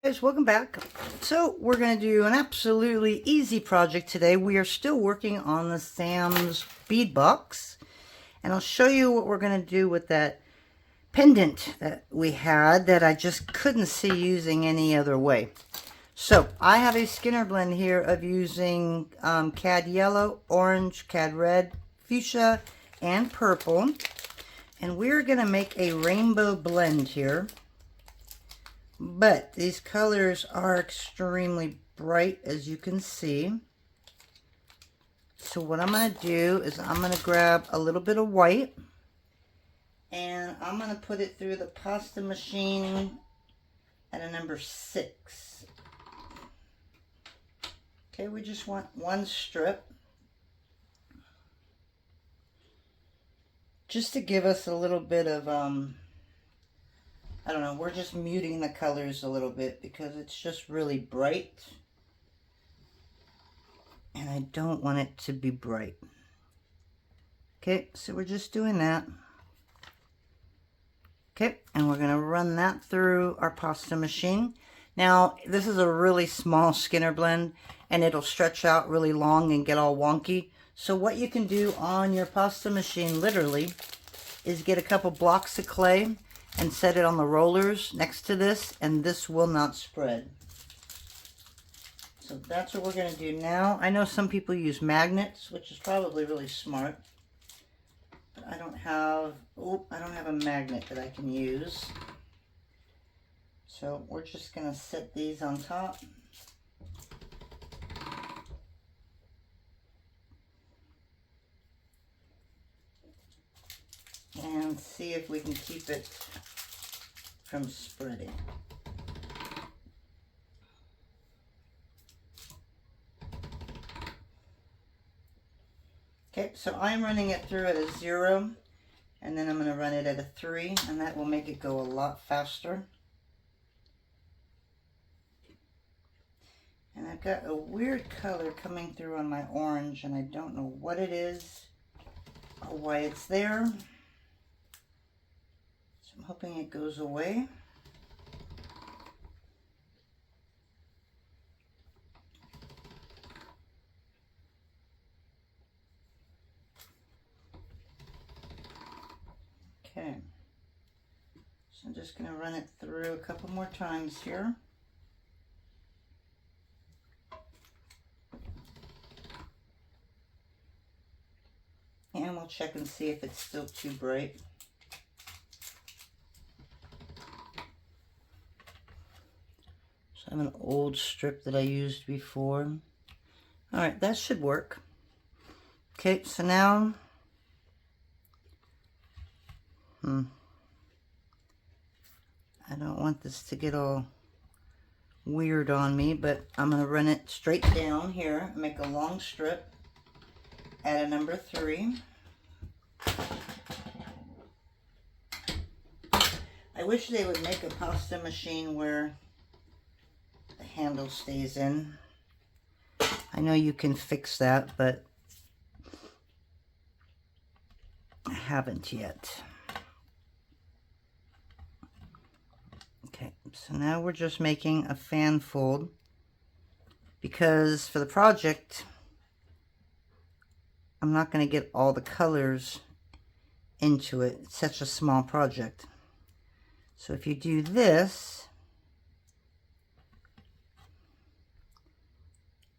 Guys, welcome back. So we're going to do an absolutely easy project today. We are still working on the Sam's bead box, and I'll show you what we're going to do with that pendant that we had that I just couldn't see using any other way. So I have a Skinner blend here of using cad yellow, orange, cad red, fuchsia, and purple, and we're going to make a rainbow blend here. But these colors are extremely bright, as you can see. So what I'm going to do is I'm going to grab a little bit of white and I'm going to put it through the pasta machine at a number 6. Okay, we just want one strip, just to give us a little bit of I don't know, we're just muting the colors a little bit because it's just really bright. And I don't want it to be bright. Okay, so we're just doing that. Okay, and we're going to run that through our pasta machine. Now, this is a really small Skinner blend, and it'll stretch out really long and get all wonky. So what you can do on your pasta machine, literally, is get a couple blocks of clay and set it on the rollers next to this, and this will not spread. So that's what we're going to do now. I know some people use magnets, which is probably really smart, but I don't have a magnet that I can use. So we're just going to set these on top. And see if we can keep it from spreading. Okay, so I'm running it through at a 0, and then I'm going to run it at a 3, and that will make it go a lot faster. And I've got a weird color coming through on my orange, and I don't know what it is or why it's there. I'm hoping it goes away. Okay. So I'm just going to run it through a couple more times here. And we'll check and see if it's still too bright. I have an old strip that I used before. Alright, that should work. Okay, so now I don't want this to get all weird on me, but I'm going to run it straight down here, make a long strip at a number 3. I wish they would make a pasta machine where the handle stays in. I know you can fix that, but I haven't yet. Okay, so now we're just making a fan fold because for the project I'm not going to get all the colors into it. It's such a small project. So if you do this,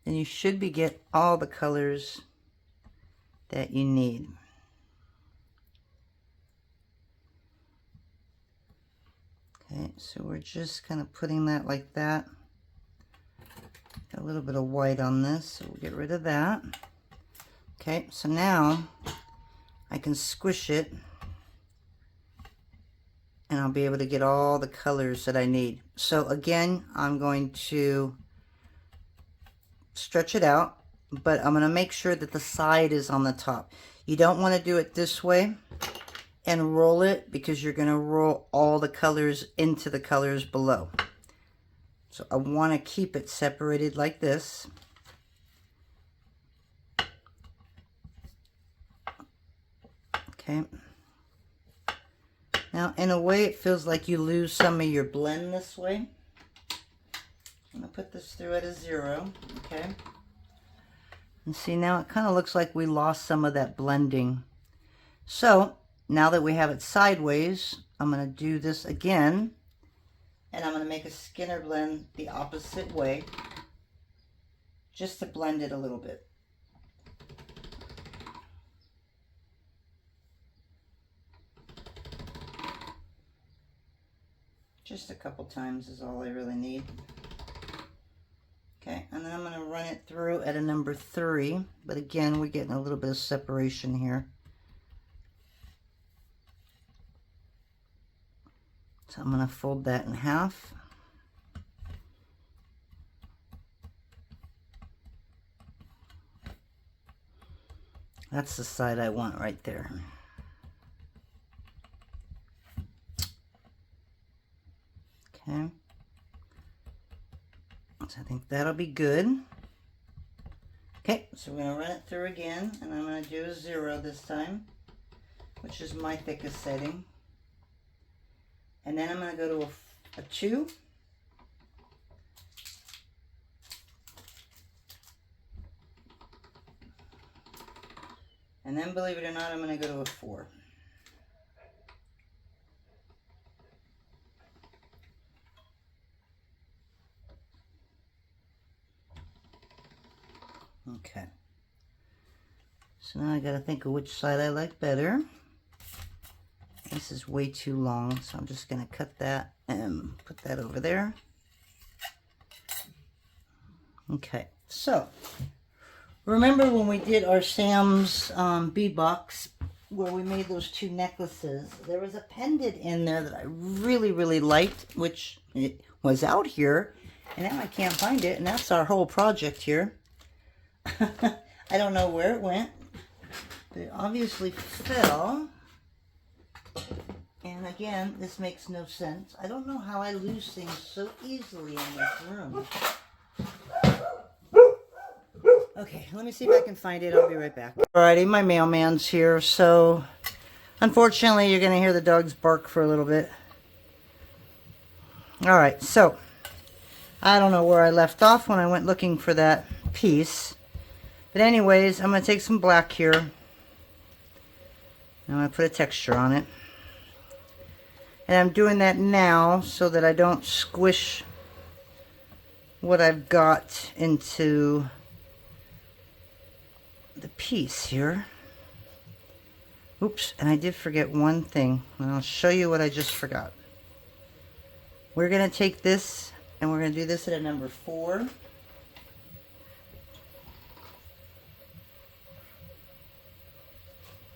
then you should get all the colors that you need. Okay, so we're just kind of putting that like that. Got a little bit of white on this, so we'll get rid of that. Okay, so now I can squish it and I'll be able to get all the colors that I need. So again, I'm going to stretch it out, but I'm going to make sure that the side is on the top. You don't want to do it this way and roll it because you're going to roll all the colors into the colors below. So I want to keep it separated like this. Okay. Now, in a way, it feels like you lose some of your blend this way. put this through at a 0, okay? And see, now it kind of looks like we lost some of that blending. So now that we have it sideways, I'm going to do this again, and I'm going to make a Skinner blend the opposite way, just to blend it a little bit. Just a couple times is all I really need. Okay, and then I'm going to run it through at a number 3, but again, we're getting a little bit of separation here. So I'm going to fold that in half. That's the side I want right there. Okay. So I think that'll be good. Okay, so we're going to run it through again, and I'm going to do a 0 this time, which is my thickest setting. And then I'm going to go to a 2. And then, believe it or not, I'm going to go to a 4. Okay. So now I got to think of which side I like better. This is way too long, so I'm just going to cut that and put that over there. Okay, so remember when we did our Sam's bead box where we made those 2 necklaces, there was a pendant in there that I really, really liked, which it was out here, and now I can't find it, and that's our whole project here. I don't know where it went, but it obviously fell. And again, this makes no sense. I don't know how I lose things so easily in this room. Okay, let me see if I can find it. I'll be right back. Alrighty, my mailman's here, so unfortunately you're going to hear the dogs bark for a little bit. Alright, so I don't know where I left off when I went looking for that piece. But anyways, I'm going to take some black here. And I'm going to put a texture on it. And I'm doing that now so that I don't squish what I've got into the piece here. Oops, and I did forget one thing. And I'll show you what I just forgot. We're going to take this and we're going to do this at a number 4.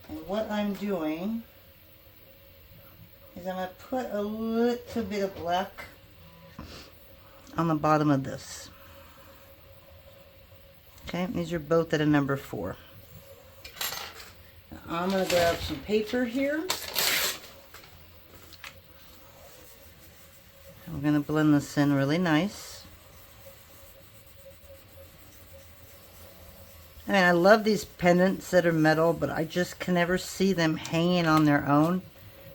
And what I'm doing is I'm going to put a little bit of black on the bottom of this. Okay, these are both at a number 4. Now I'm going to grab some paper here. We're going to blend this in really nice. I mean, I love these pendants that are metal, but I just can never see them hanging on their own.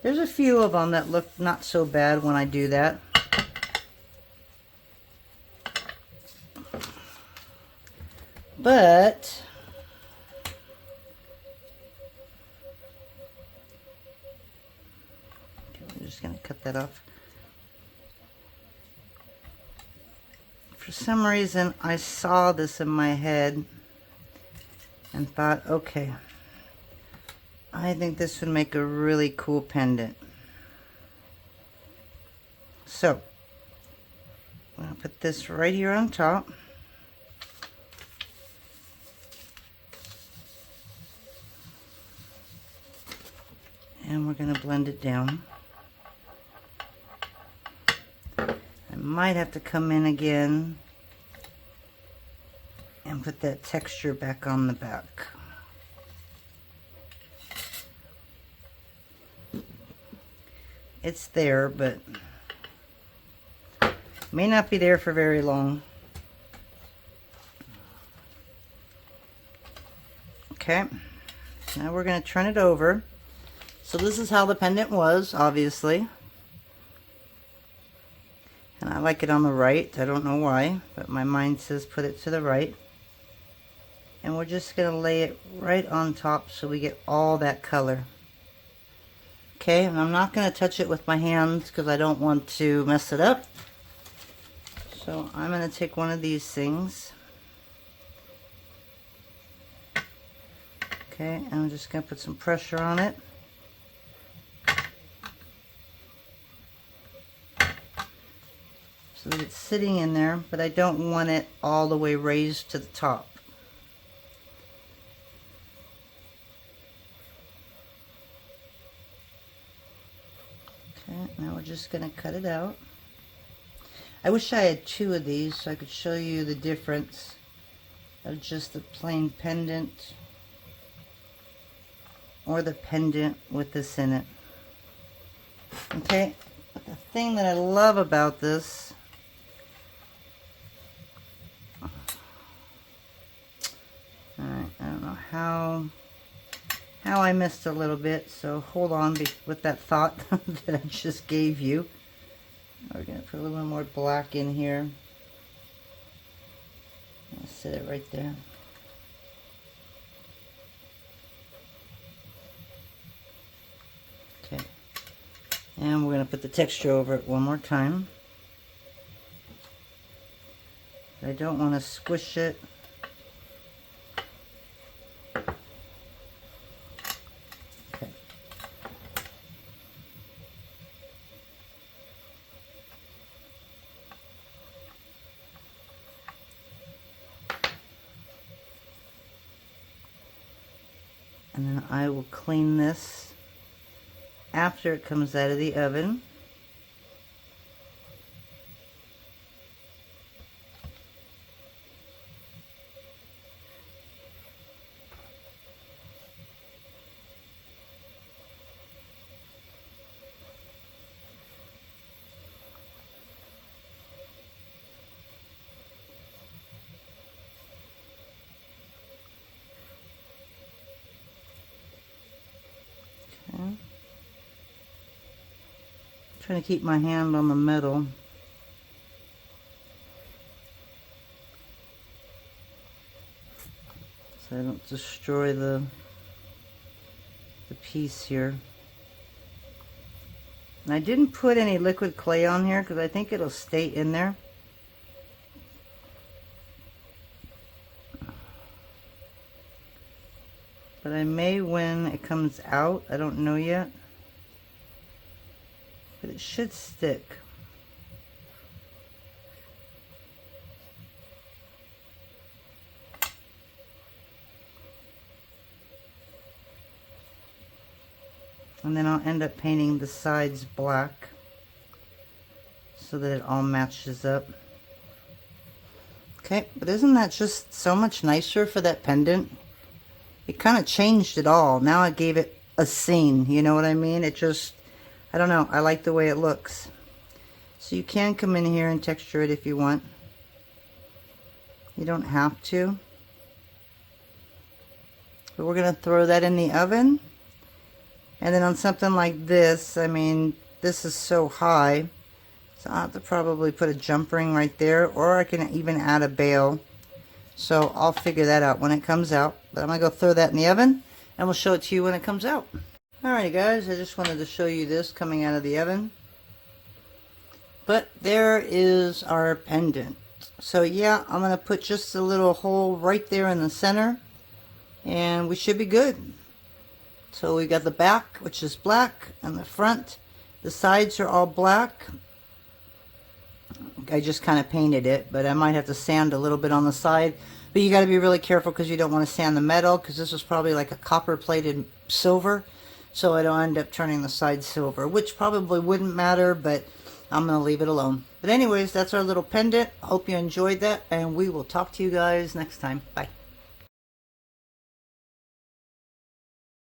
There's a few of them that look not so bad when I do that. But I'm just going to cut that off. For some reason, I saw this in my head and thought, okay, I think this would make a really cool pendant. So I'm going to put this right here on top. And we're going to blend it down. I might have to come in again and put that texture back on the back. It's there, but may not be there for very long. Okay, now we're going to turn it over. So this is how the pendant was, obviously. And I like it on the right. I don't know why, but my mind says put it to the right. And we're just going to lay it right on top so we get all that color. Okay, and I'm not going to touch it with my hands because I don't want to mess it up. So I'm going to take one of these things. Okay, and I'm just going to put some pressure on it. So that it's sitting in there, but I don't want it all the way raised to the top. Okay, now we're just going to cut it out. I wish I had two of these so I could show you the difference of just the plain pendant or the pendant with this in it. Okay, but the thing that I love about this, alright, I don't know how I missed a little bit, so hold on with that thought that I just gave you. We're going to put a little more black in here. I'll set it right there. Okay. And we're going to put the texture over it one more time. I don't want to squish it. Okay. And then I will clean this after it comes out of the oven. Okay. Trying to keep my hand on the metal. So I don't destroy the piece here. And I didn't put any liquid clay on here because I think it'll stay in there. But I may when it comes out. I don't know yet. But it should stick. And then I'll end up painting the sides black so that it all matches up. Okay, but isn't that just so much nicer for that pendant? It kind of changed it all. Now I gave it a scene, you know what I mean? It just, I don't know, I like the way it looks. So you can come in here and texture it if you want. You don't have to. But we're going to throw that in the oven. And then on something like this, I mean, this is so high. So I'll have to probably put a jump ring right there. Or I can even add a bail. So I'll figure that out when it comes out. But I'm going to go throw that in the oven. And we'll show it to you when it comes out. Alrighty guys, I just wanted to show you this coming out of the oven. But there is our pendant. So yeah, I'm going to put just a little hole right there in the center. And we should be good. So we got the back, which is black, and the front. The sides are all black. I just kind of painted it, but I might have to sand a little bit on the side. But you got to be really careful because you don't want to sand the metal, because this is probably like a copper plated silver. So I don't end up turning the side silver, which probably wouldn't matter, but I'm going to leave it alone. But anyways, that's our little pendant. Hope you enjoyed that, and we will talk to you guys next time. Bye.